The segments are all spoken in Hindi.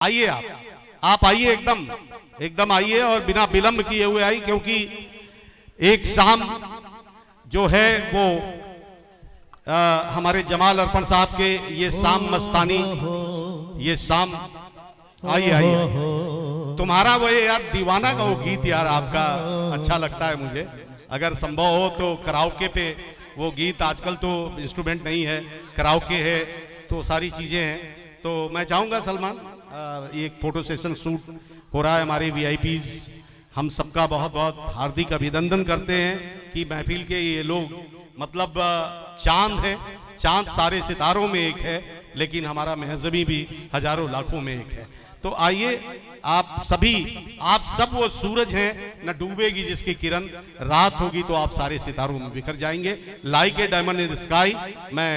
आइए आप आइए, एकदम एकदम आइए और बिना विलंब किए हुए आइए, क्योंकि एक शाम जो है वो हमारे जमाल अरपन साहब के ये शाम मस्तानी, ये शाम आइए आइए। तुम्हारा वो यार दीवाना का वो गीत यार आपका अच्छा लगता है मुझे, अगर संभव हो तो कराओके पे वो गीत, आजकल तो इंस्ट्रूमेंट नहीं है, कराओके है तो सारी चीजें हैं। तो मैं चाहूंगा सलमान, एक फोटो सेशन शूट हो रहा है, हमारे वीआईपीज हम सबका बहुत बहुत हार्दिक अभिनंदन करते हैं कि महफिल के ये लोग मतलब चांद है, चांद सारे सितारों में एक है, लेकिन हमारा महजबी भी हजारों लाखों में एक है। तो आइए आप सभी, आप सब वो सूरज हैं, न डूबेगी जिसकी किरण, रात होगी तो आप सारे सितारों में बिखर जाएंगे, like a diamond in the sky. मैं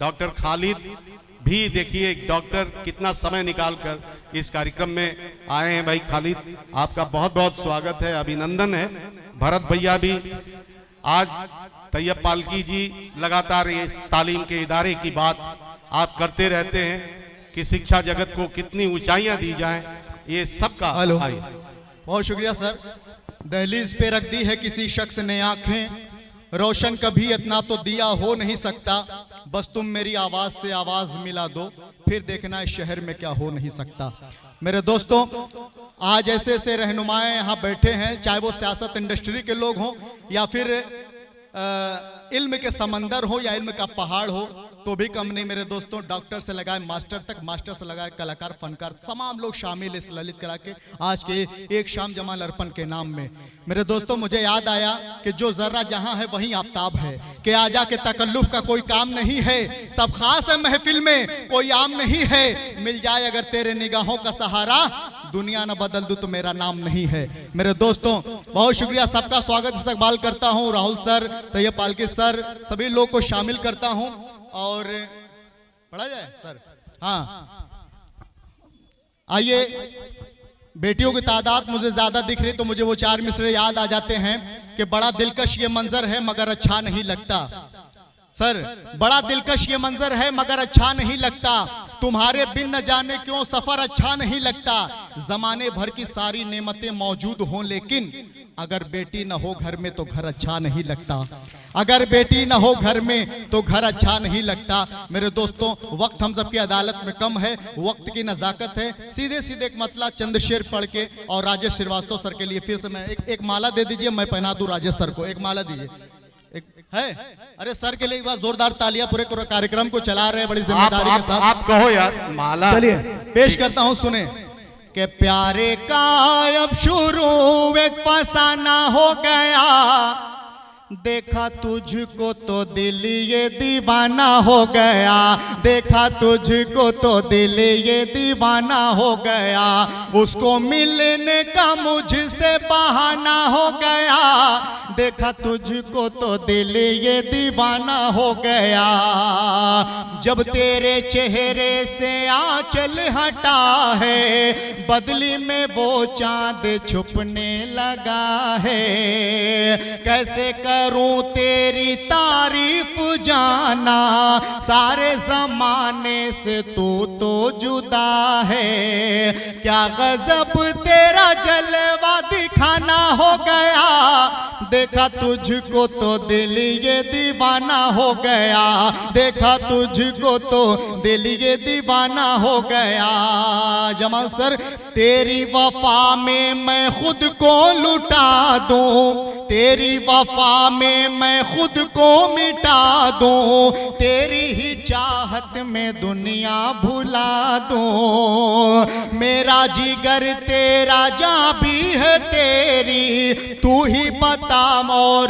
डॉक्टर खालिद भी, देखिए डॉक्टर कितना समय निकालकर इस कार्यक्रम में आए हैं। भाई खालिद, आपका बहुत बहुत स्वागत है, अभिनंदन है। भरत भैया भी, आज तैयब पालकी जी लगातार इस तालीम के इदारे की बात आप करते रहते हैं कि शिक्षा जगत को कितनी ऊंचाइयां दी जाएं, ये सबका। हेलो, बहुत शुक्रिया सर। दहलीज पे रख दी है किसी शख्स ने आंखें, रोशन कभी इतना तो दिया हो नहीं सकता, बस तुम मेरी आवाज से आवाज मिला दो, फिर देखना इस शहर में क्या हो नहीं सकता। मेरे दोस्तों, आज ऐसे ऐसे रहनुमाएं यहाँ बैठे हैं, चाहे वो सियासत इंडस्ट्री के लोग हों या फिर इल्म के समंदर हो या इल्म का पहाड़ हो, तो भी कम नहीं मेरे दोस्तों। डॉक्टर से लगाए मास्टर तक, मास्टर से लगाए कलाकार, फनकार, तमाम लोग शामिल इस ललित कला के आज के एक शाम जमाल अरपन के नाम में। मेरे दोस्तों, मुझे याद आया कि जो जर्रा जहां है वहीं आफ्ताब है, कि आजा के तकल्लुफ का कोई काम नहीं है, सब खास है महफिल में कोई आम नहीं है, मिल जाए अगर तेरे निगाहों का सहारा, दुनिया न बदल दूं तो मेरा नाम नहीं है। मेरे दोस्तों, बहुत शुक्रिया, सबका स्वागत इस्तकबाल करता हूं। राहुल सर, तैयब पालकी सर, सभी लोग को शामिल करता हूं। और पढ़ा जाए सर? हाँ, आइए। बेटियों की तादाद मुझे ज्यादा दिख रही तो मुझे वो चार मिसरे याद आ जाते हैं कि बड़ा दिलकश ये मंजर है मगर अच्छा नहीं लगता। सर, बड़ा दिलकश ये मंजर है मगर अच्छा नहीं लगता, तुम्हारे बिन न जाने क्यों सफर अच्छा नहीं लगता, जमाने भर की सारी नेमतें मौजूद हों लेकिन अगर बेटी न हो घर में तो घर अच्छा नहीं लगता, अगर बेटी न हो घर में तो घर अच्छा नहीं लगता। मेरे दोस्तों, वक्त हम सबकी अदालत में कम है, वक्त की नज़ाकत है। सीधे सीधे एक मतला चंद शेर पढ़ के और राजेश श्रीवास्तव सर के लिए फिर से मैं एक माला दे दीजिए, मैं पहना दूं राजेश सर को। एक माला दीजिए, एक है। अरे सर के लिए एक बार जोरदार तालियां, पूरे कार्यक्रम को चला रहे हैं बड़ी जिम्मेदारी के साथ। आप कहो यार माला। चलिए पेश करता हूं, सुने के प्यारे का अब शुरू एक फसाना हो गया, देखा तुझको तो दिल ये दीवाना हो गया, देखा तुझको तो दिल ये दीवाना हो गया, उसको मिलने का मुझसे बहाना हो गया, देखा तुझको तो दिल ये दीवाना हो गया, जब तेरे चेहरे से आंचल हटा है, बदली में वो चांद छुपने लगा है, कैसे करूं तेरी तारीफ जाना, सारे जमाने से तू तो जुदा है, क्या गजब तेरा जलवा दिखाना हो गया, देखा तुझको तो दिल ये दीवाना हो गया, देखा तुझको तो दिल ये दीवाना हो गया। जमाल सर, तेरी वफा में मैं खुद को लुटा दूं, तेरी वफा में मैं खुद को मिटा दूं, तेरी ही चाहत में दुनिया भुला दूं, मेरा जिगर तेरा जान भी है तेरी, तू ही बता और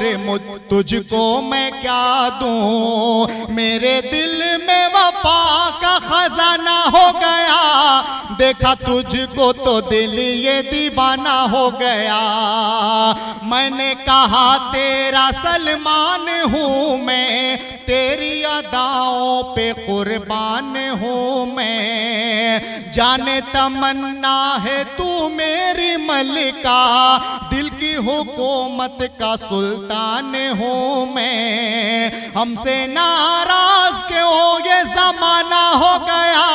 तुझको मैं क्या दूं, मेरे दिल में वफा का खजाना हो गया, देखा तुझको तो दिल ये दीवाना हो गया, मैंने कहा तेरा सलमान हूँ मैं, तेरी अदाओं पे कुर्बान हूँ मैं, जाने तम तमन्ना है तू मेरी मलिका, दिल की हुकूमत का सुल्तान हूँ मैं। हमसे नाराज क्यों ये जमाना हो गया,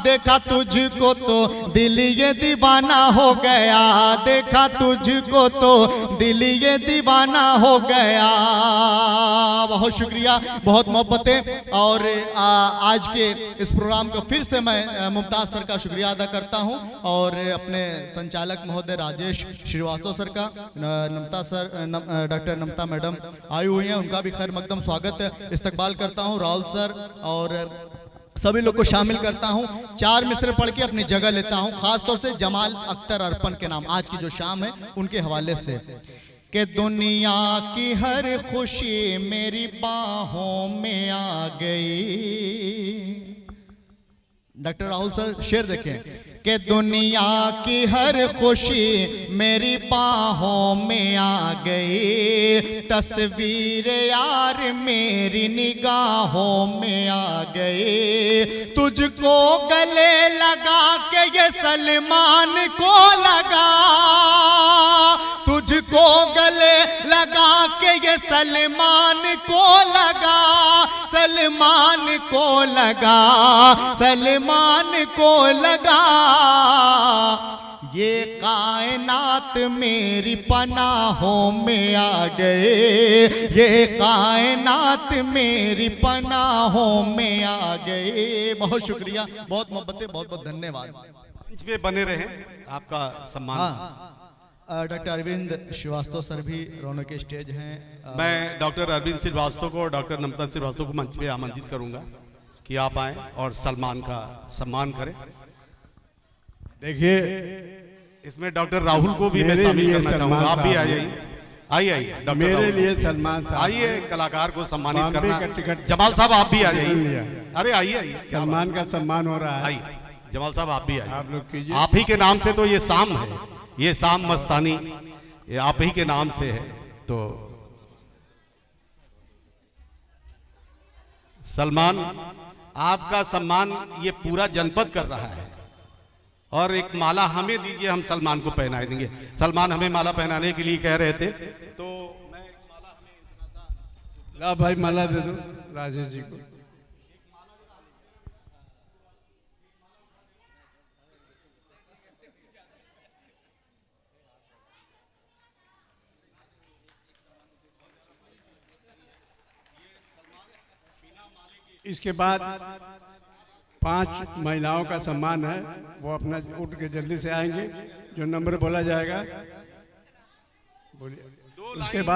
देखा तुझको तो दिल ये दीवाना हो गया, देखा तुझको तो दिल ये दीवाना हो गया। बहुत शुक्रिया, बहुत मोहब्बतें। और आज के इस प्रोग्राम को फिर से मैं मुमताज़ सर का शुक्रिया अदा करता हूं, और अपने संचालक महोदय राजेश श्रीवास्तव सर का, नमता सर, डॉक्टर नमता मैडम आई हुई हैं, उनका भी खैर मकदम स्वागत इस्तकबाल करता हूं। राहुल सर और सभी लोग को शामिल करता हूं। 4 मिसरे पढ़ के अपनी जगह लेता हूं, खासतौर से जमाल अख्तर अर्पण के नाम आज की जो शाम है उनके हवाले से। कि दुनिया की हर खुशी मेरी बाहों में आ गई। डॉक्टर राहुल सर शेर देखें कि दुनिया की हर खुशी मेरी बाहों में आ गई, तस्वीर यार मेरी निगाहों में आ गई। तुझको गले लगा के ये सलमान को लगा, तुझको गले लगा के ये सलमान को लगा, सलमान को लगा, सलमान को लगा। ये कायनात मेरी पनाहों में आ गए, ये कायनात मेरी पनाहों में आ गए। बहुत शुक्रिया, बहुत मोहब्बतें, बहुत बहुत धन्यवाद। मंच पे बने रहे, आपका सम्मान। डॉक्टर अरविंद श्रीवास्तव सर भी रौनक स्टेज हैं। मैं डॉक्टर अरविंद श्रीवास्तव को और डॉक्टर नमता श्रीवास्तव को मंच पे आमंत्रित करूंगा कि आप आएं और सलमान का सम्मान करें। देखिए, इसमें डॉक्टर राहुल को भी मैं शामिल करना चाहूंगा। आप भी आइए, आइए डॉक्टर मेरे लिए सलमान साहब, आइए कलाकार को सम्मानित बॉम्बे करना। का टिकट जमाल साहब आप भी आ जाइए। अरे आइए आइए, सलमान का सम्मान हो रहा है। आइए जमाल साहब आप भी आइए। आप लोग कीजिए। आप ही के नाम से तो ये शाम है, ये शाम मस्तानी ये आप ही के नाम से है। तो सलमान, आपका सम्मान ये पूरा जनपद कर रहा है, और एक माला हमें दीजिए, हम सलमान को पहना देंगे। सलमान हमें माला पहनाने के लिए कह रहे थे, तो मैं माला हमें ला भाई माला दे दो राजेश जी को। इसके बाद 5 महिलाओं का सम्मान है, वो अपना उठ के जल्दी से आएंगे, जो नंबर बोला जाएगा बोलिए। उसके बाद